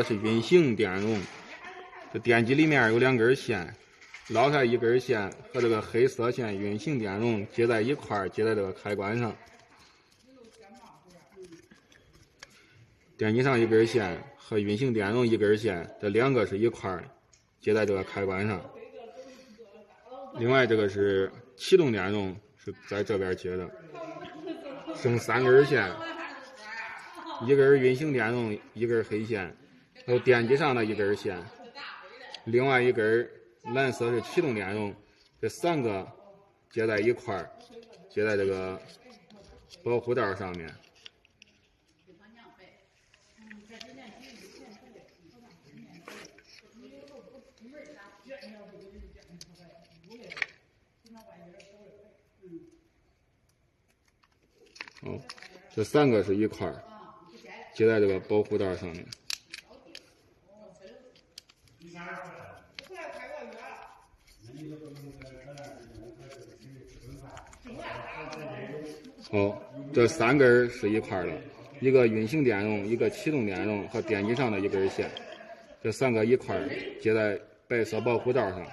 是运行电容，这电机里面有2根线，捞开一根线和这个黑色线运行电容接在一块儿，接在这个开关上。电机上一根线和运行电容一根线，这2个是一块儿接在这个开关上。另外，这个是启动电容是在这边接的，剩3根线，一根运行电容，一根黑线，还有电机上的一根线，另外一根蓝色是启动电容，这3个接在一块儿，接在这个保护带上面。这3个是一块儿接在这个保护带上面。这3根是一块儿的，一个运行电容，一个启动电容和电机上的一根线，这3个一块儿接在白色保护带上。